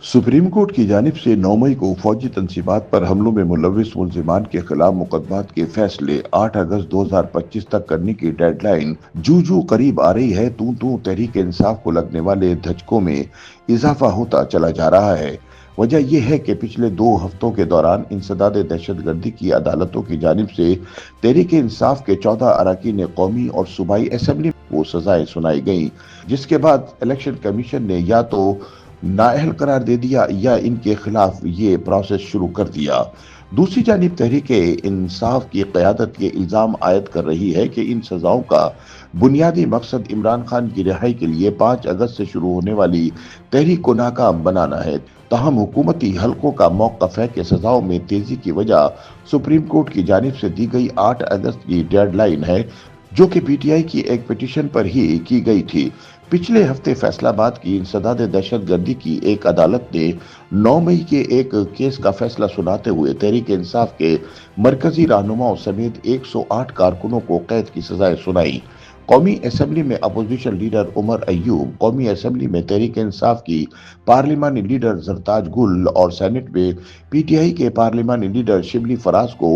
Supreme court की जानिब से 9 मई को फौजी तंसीबात पर हमलों में मुलविस मुल्जिमान के खिलाफ मुकदमात के फैसले 8 अगस्त 2025 तक करने की डेडलाइन जू करीब आ रही है। तू तहरीक इंसाफ को लगने वाले धचकों में इजाफा होता चला जा रहा है। वजह यह है कि पिछले 2 हफ्तों के दौरान इंसदाद दहशतगर्दी की अदालतों की जानिब से तहरीक इंसाफ के 14 अरकान कौमी और सूबाई असम्बली को सजाएं सुनाई गईं, जिसके बाद इलेक्शन कमीशन ने या तो नाअहल करार दे दिया या इनके खिलाफ ये प्रोसेस शुरू कर दिया। दूसरी जानिब तहरीक इंसाफ की क़यादत ये इल्ज़ाम आयद कर रही है कि इन सजाओं का बुनियादी मकसद इमरान खान की रिहाई के लिए 5 अगस्त से शुरू होने वाली तहरीक को नाकाम बनाना है। ताहम हुकूमती हलकों का मौक़िफ़ है कि सजाओं में तेजी की वजह सुप्रीम कोर्ट की जानिब से दी गई 8 अगस्त की डेडलाइन है, जो कि पीटीआई की एक पिटीशन पर ही की गई थी। पिछले हफ्ते फैसलाबाद की इंसदाद दहशतगर्दी की एक अदालत ने 9 मई के एक केस का फैसला सुनाते हुए तहरीक इंसाफ के मरकजी रहनुमाओं समेत 108 कारकुनों को कैद की सजाएं सुनाई। कौमी असम्बली में अपोजिशन लीडर उमर अयूब, कौमी असम्बली में तहरीक इंसाफ की पार्लिमानी लीडर जरताज गुल और सेनेट में पीटीआई के पार्लिमानी लीडर शिबली फराज को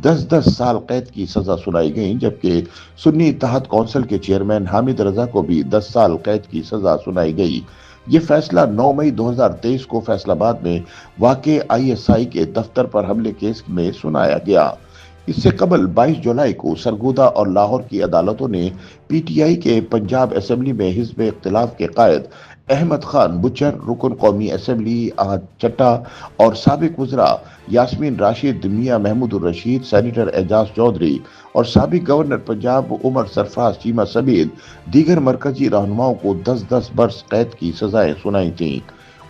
10-10 साल कैद की सजा सुनाई गई, जबकि सुन्नी इत्तेहाद कौंसिल के चेयरमैन हामिद रजा को भी 10 साल कैद की सजा सुनाई गई। ये फैसला 9 मई 2023 को फैसलाबाद में वाक़े ISI के दफ्तर पर हमले केस में सुनाया गया। इससे कबल 22 जुलाई को सरगोदा और लाहौर की अदालतों ने पीटीआई के पंजाब असम्बली में हिज़्ब इख्तिलाफ के कायद अहमद खान बुचर, रुकन कौमी असम्बली आहद चट्टा और साबिक वज़रा यास्मीन राशिद, मियां महमूद रशीद, सेनेटर एजाज चौधरी और साबिक गवर्नर पंजाब उमर सरफराज चीमा समेत दीगर मरकजी रहनुमाओं को 10-10 बरस कैद की सजाएं सुनाई थीं।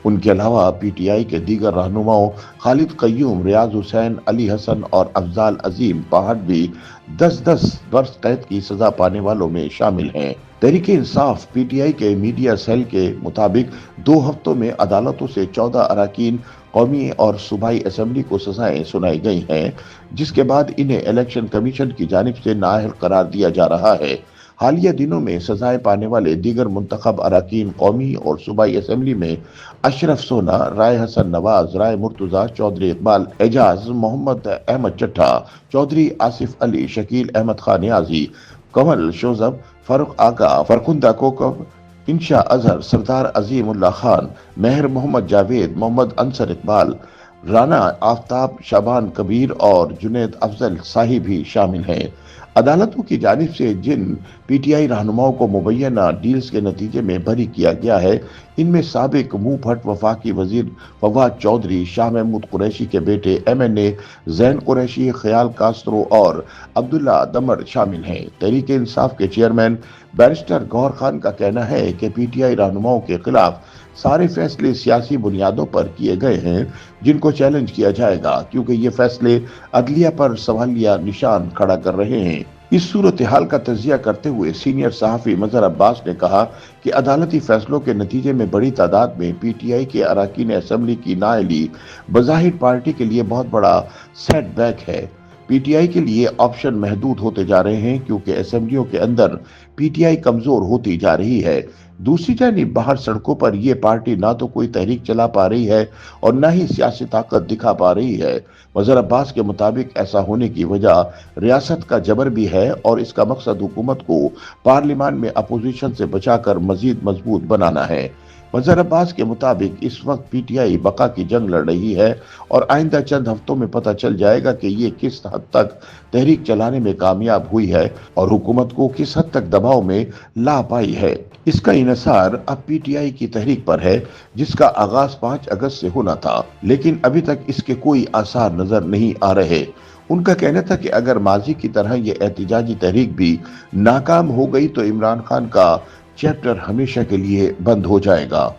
उनके अलावा पीटीआई के दीगर रहनुमाओं खालिद कय्यूम, रियाज हुसैन, अली हसन और अफजाल अजीम पहाड़ भी 10-10 बरस कैद की सजा पाने वालों में शामिल हैं। तहरीक इंसाफ पीटीआई के मीडिया सेल के मुताबिक 2 हफ्तों में अदालतों से 14 अरकान कौमी और सूबाई असम्बली को सजाएं सुनाई गई हैं, जिसके बाद इन्हें इलेक्शन कमीशन की जानिब से नाअहल करार दिया जा रहा है। हालिया दिनों में सजाएं पाने वाले दीगर मुंतखब अरकान कौमी और सूबाई असम्बली में अशरफ सोना, राय हसन नवाज, राय मुर्तजा, चौधरी इकबाल एजाज, मोहम्मद अहमद चट्टा, चौधरी आसिफ अली, शकील अहमद खान नियाजी, कमल शोजब, फारूक आगा, फरकुंदा कोकब, इंशा अजहर, सरदार अजीम उल्लाह खान, मेहर मोहम्मद जावेद, मोहम्मद अंसर इकबाल, राना आफ्ताब, शाबान कबीर और जुनैद अफजल शाही भी शामिल हैं। अदालतों की जानिब से जिन पीटीआई रहनुमाओं को मुबैना डील्स के नतीजे में बरी किया गया है, इनमें साबिक मुंहफट वफाकी वजीर फवाद चौधरी, शाह महमूद कुरैशी के बेटे MNA जैन कुरैशी, ख्याल कास्त्रो और अब्दुल्ला दमर शामिल हैं। तहरीक इंसाफ के चेयरमैन बैरिस्टर गौहर खान का कहना है कि पीटीआई रहनुमाओं के खिलाफ सारे फैसले सियासी बुनियादों पर किए गए हैं, जिनको चैलेंज किया जाएगा, क्योंकि ये फैसले अदलिया पर सवालिया निशान खड़ा कर रहे हैं। इस सूरत हाल का तजिया करते हुए सीनियर सहाफ़ी मजहर अब्बास ने कहा कि अदालती फैसलों के नतीजे में बड़ी तादाद में पीटीआई के अरकान असम्बली की नाअहली बज़ाहिर पार्टी के लिए बहुत बड़ा सेटबैक है। पीटीआई के लिए ऑप्शन महदूद होते जा रहे हैं, क्योंकि असम्बलियों के अंदर पीटीआई कमजोर होती जा रही है। दूसरी जानिब बाहर सड़कों पर यह पार्टी ना तो कोई तहरीक चला पा रही है और न ही सियासी ताकत दिखा पा रही है। मजहर अब्बास के मुताबिक ऐसा होने की वजह रियासत का जबर भी है और इसका मकसद हुकूमत को पार्लियामान में अपोजिशन से बचाकर मजीद मजबूत बनाना है। मजहर अब्बास के मुताबिक इस वक्त पीटीआई बका की जंग लड़ रही है और आइंदा चंद हफ्तों में पता चल जाएगा कि ये किस हद तक तहरीक चलाने में कामयाब हुई है और हुकूमत को किस हद तक दबाव में ला पाई है। इसका इन्हिसार अब पीटीआई की तहरीक पर है, जिसका आगाज 5 अगस्त से होना था, लेकिन अभी तक इसके कोई आसार नजर नहीं आ रहे। उनका कहना था कि अगर माजी की तरह ये एहतिजाजी तहरीक भी नाकाम हो गई तो इमरान खान का चैप्टर हमेशा के लिए बंद हो जाएगा।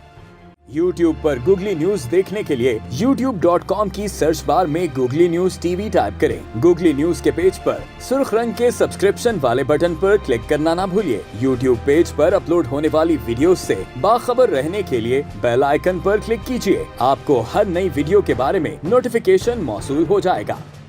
YouTube पर गूगली न्यूज देखने के लिए youtube.com की सर्च बार में गूगली न्यूज TV टाइप करें। गूगली न्यूज के पेज पर सुर्ख रंग के सब्सक्रिप्शन वाले बटन पर क्लिक करना ना भूलिए। YouTube पेज पर अपलोड होने वाली वीडियोस से बाखबर रहने के लिए बेल आइकन पर क्लिक कीजिए। आपको हर नई वीडियो के बारे में नोटिफिकेशन मौसूल हो जाएगा।